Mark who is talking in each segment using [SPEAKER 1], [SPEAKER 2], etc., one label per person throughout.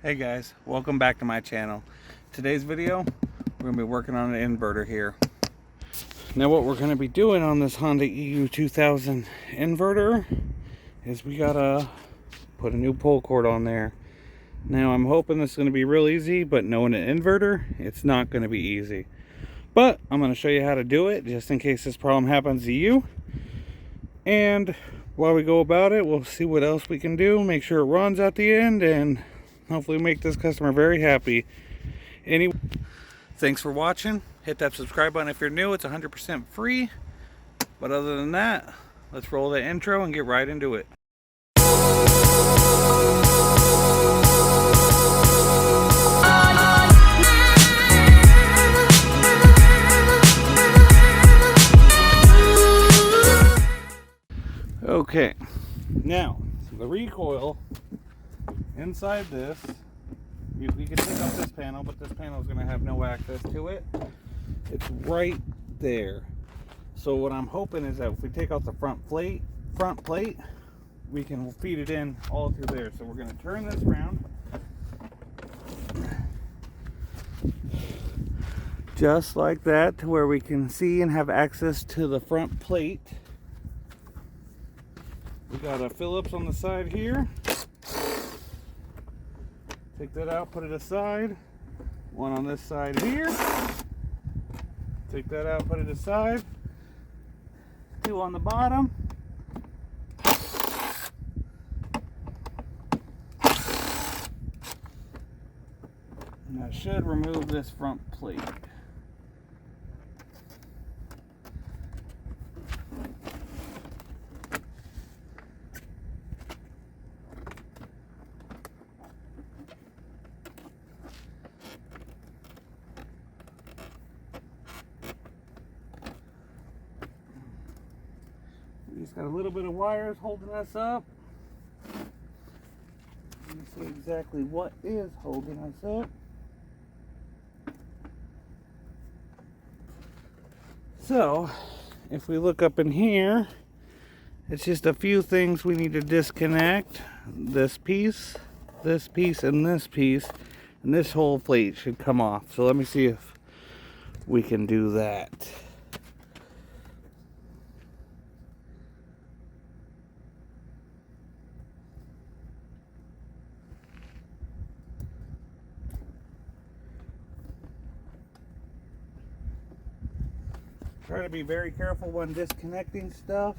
[SPEAKER 1] Hey guys, welcome back to my channel. Today's video, we're going to be working on an inverter here. Now what we're going to be doing on this Honda EU2000 inverter is we got to put a new pull cord on there. Now I'm hoping this is going to be real easy, but knowing an inverter, it's not going to be easy. But I'm going to show you how to do it just in case this problem happens to you. And while we go about it, we'll see what else we can do, make sure it runs at the end, and hopefully make this customer very happy. Anyway, thanks for watching. Hit that subscribe button if you're new. It's 100% free. But other than that, let's roll the intro and get right into it. Okay, now the recoil inside this, we can take off this panel, but this panel is going to have no access to it. It's right there. So what I'm hoping is that if we take off the front plate, we can feed it in all through there. So we're going to turn this around, just like that, to where we can see and have access to the front plate. We got a Phillips on the side here. Take that out, put it aside. One on this side here. Take that out, put it aside. Two on the bottom. And that should remove this front plate. We just got a little bit of wires holding us up. Let me see exactly what is holding us up. So, if we look up in here, it's just a few things we need to disconnect. This piece, and this piece, and this whole plate should come off. So let me see if we can do that. Try to be very careful when disconnecting stuff.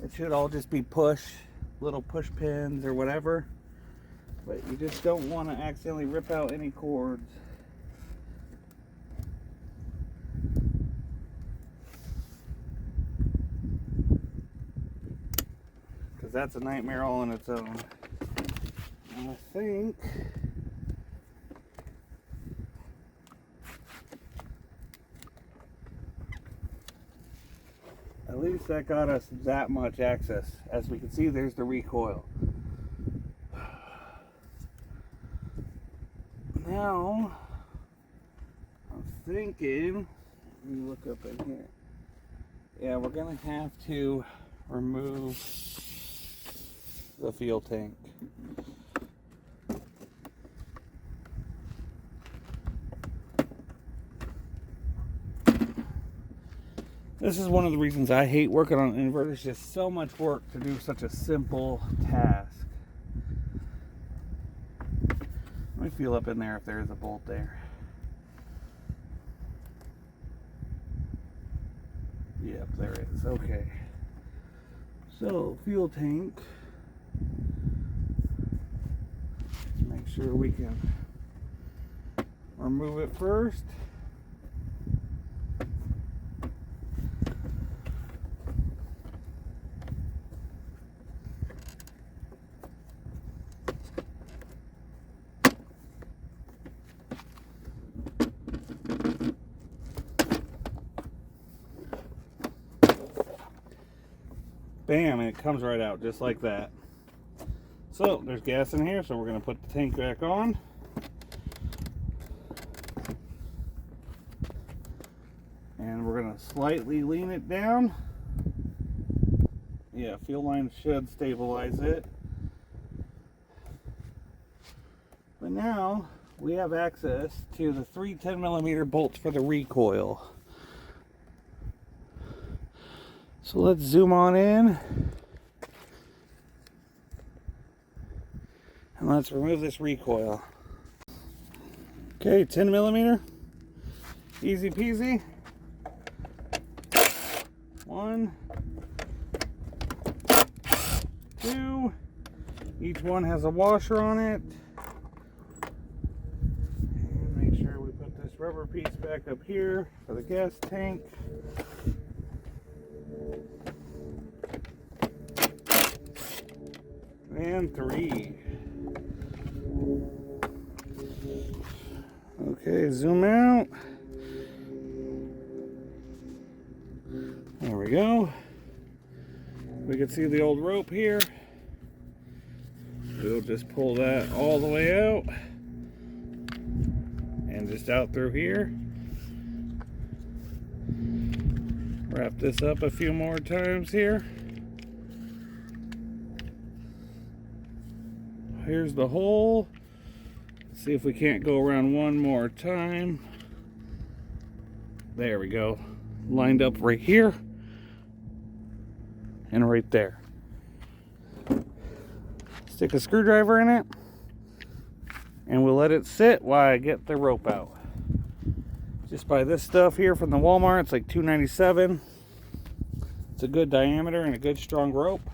[SPEAKER 1] It should all just be little push pins or whatever. But you just don't want to accidentally rip out any cords. Because that's a nightmare all on its own. And I think at least that got us that much access. As we can see, there's the recoil. Now, I'm thinking, let me look up in here. Yeah, we're going to have to remove the fuel tank. This is one of the reasons I hate working on inverters. Just so much work to do such a simple task. Let me feel up in there if there is a bolt there. Yep, there is. Okay. So, fuel tank. Let's make sure we can remove it first. Bam, and it comes right out just like that. So there's gas in here, so we're going to put the tank back on. And we're going to slightly lean it down Yeah, fuel line should stabilize it. But now we have access to the 3 10mm bolts for the recoil. So let's zoom on in. And let's remove this recoil. Okay, 10mm. Easy peasy. 1, 2. Each one has a washer on it. And make sure we put this rubber piece back up here for the gas tank. And 3. Okay, zoom out. There we go. We can see the old rope here. We'll just pull that all the way out and just out through here. Wrap this up a few more times here. Here's the hole. Let's see if we can't go around one more time. There we go. Lined up right here and right there. Stick a screwdriver in it and we'll let it sit while I get the rope out. Just buy this stuff here from the Walmart. It's like $2.97. It's a good diameter and a good strong rope.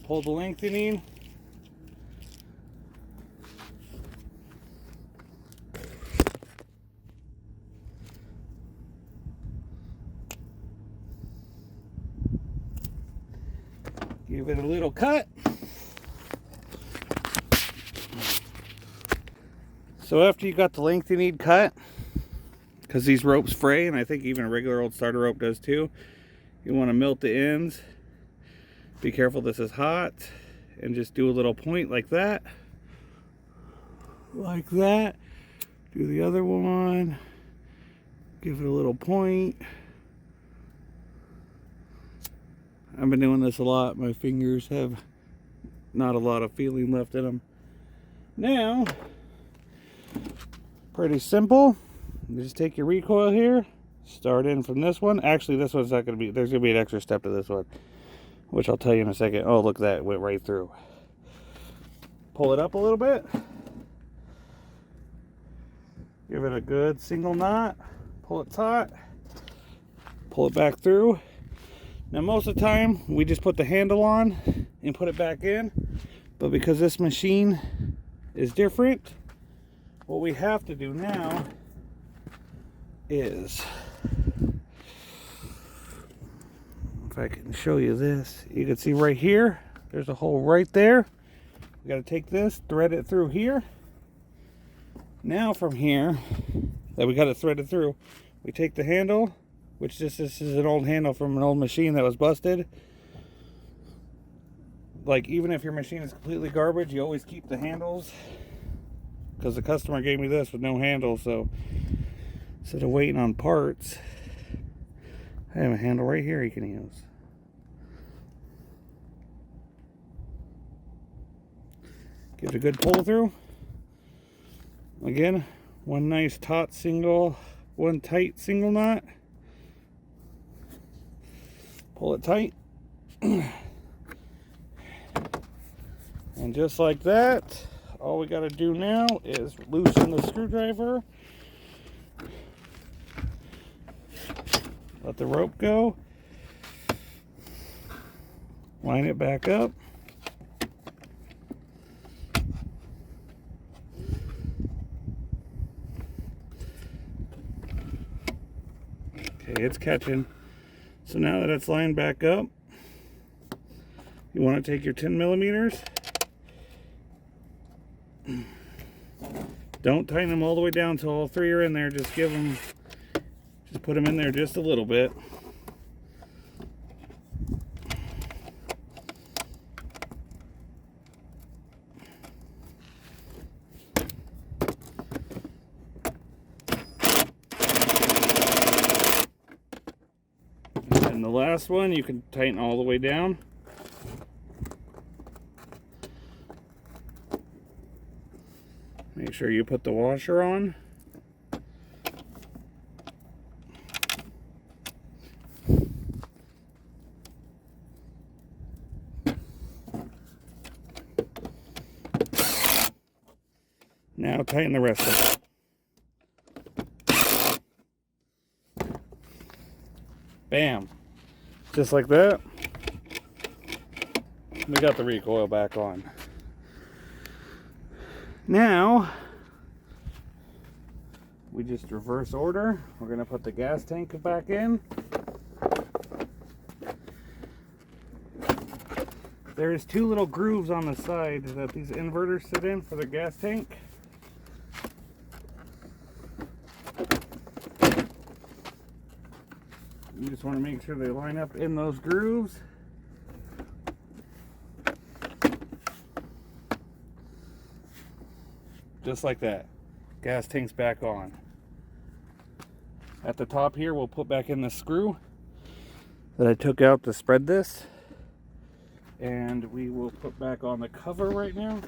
[SPEAKER 1] Pull the length you need. Give it a little cut. So after you got the length you need cut, because these ropes fray, and I think even a regular old starter rope does too, you want to melt the ends. Be careful, this is hot, and just do a little point like that. Like that. Do the other one. Give it a little point. I've been doing this a lot. My fingers have not a lot of feeling left in them. Now, pretty simple. You just take your recoil here, start in from this one. Actually, this one's not going to be, there's going to be an extra step to this one, which I'll tell you in a second. Oh, look, that went right through. Pull it up a little bit. Give it a good single knot. Pull it taut. Pull it back through. Now, most of the time, we just put the handle on and put it back in. But because this machine is different, what we have to do now is, if I can show you this, you can see right here, there's a hole right there. We got to take this, thread it through here. Now from here, that we got it threaded through, we take the handle, which this is an old handle from an old machine that was busted. Like, even if your machine is completely garbage, you always keep the handles, because the customer gave me this with no handle. So instead of waiting on parts, I have a handle right here you can use. Give it a good pull through. Again, one nice taut single, one tight single knot. Pull it tight. And just like that, all we got to do now is loosen the screwdriver. Let the rope go. Line it back up. Okay, it's catching. So now that it's lined back up, you want to take your 10 millimeters. Don't tighten them all the way down until all three are in there. Just put them in there just a little bit. And the last last one, you can tighten all the way down. Make sure you put the washer on. Now tighten the rest of it. Bam. Just like that. We got the recoil back on. Now, we just reverse order. We're going to put the gas tank back in. There's two little grooves on the side that these inverters sit in for the gas tank. You just want to make sure they line up in those grooves. Just like that. Gas tank's back on. At the top here, we'll put back in the screw that I took out to spread this. And we will put back on the cover right now.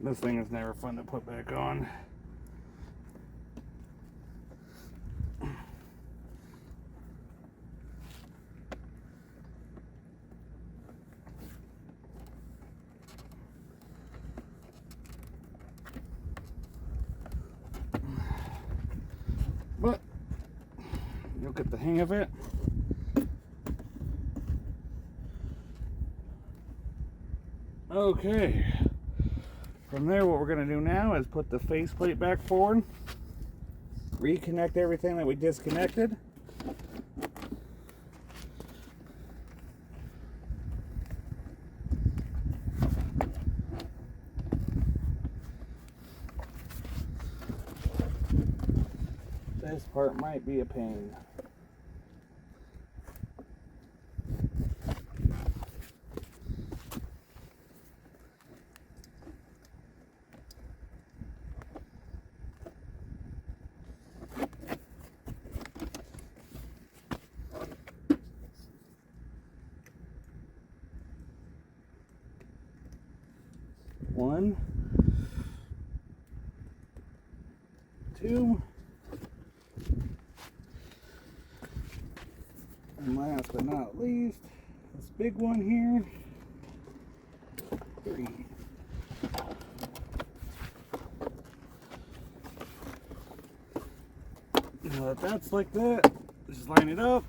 [SPEAKER 1] This thing is never fun to put back on. But you'll get the hang of it. Okay. From there, what we're going to do now is put the faceplate back forward, reconnect everything that we disconnected. This part might be a pain. One, two, and last but not least, this big one here, three. Now that that's like that, just line it up.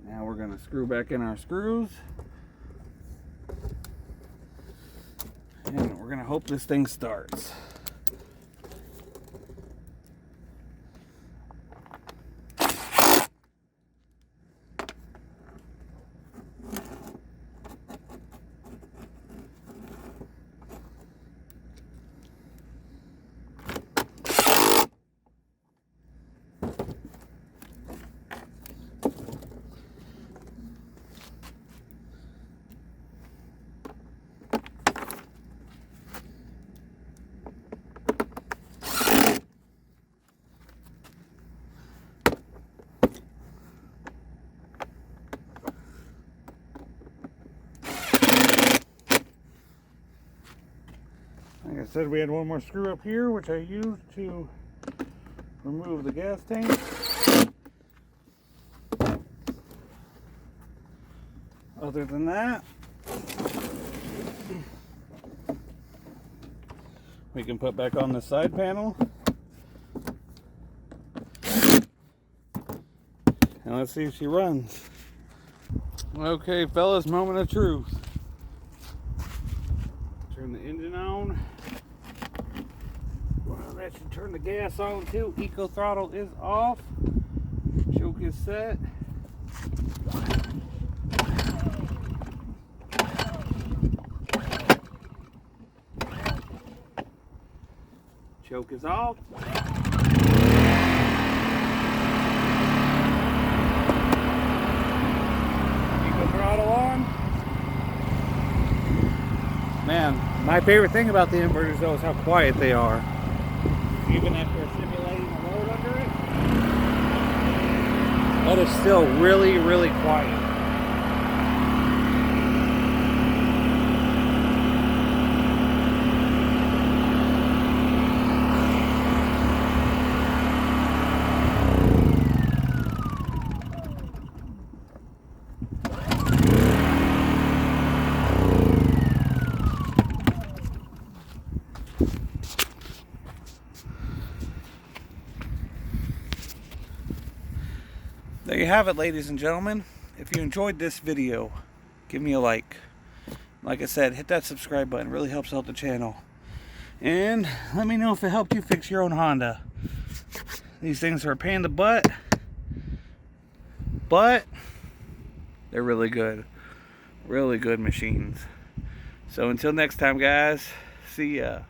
[SPEAKER 1] Now we're going to screw back in our screws. And we're going to hope this thing starts. Like I said, we had one more screw up here, which I used to remove the gas tank. Other than that, we can put back on the side panel. And let's see if she runs. Okay, fellas, moment of truth. Turn the engine on. Well, that should turn the gas on too. Eco throttle is off. Choke is set. Choke is off. throttle on. Man, my favorite thing about the inverters though is how quiet they are. Even after simulating a load under it, that is still really, really quiet. There you have it, ladies and gentlemen. If you enjoyed this video, give me a like. Like I said, hit that subscribe button. It really helps out the channel. And let me know if it helped you fix your own Honda. These things are a pain in the butt, but they're really good. Really good machines. So until next time, guys, see ya.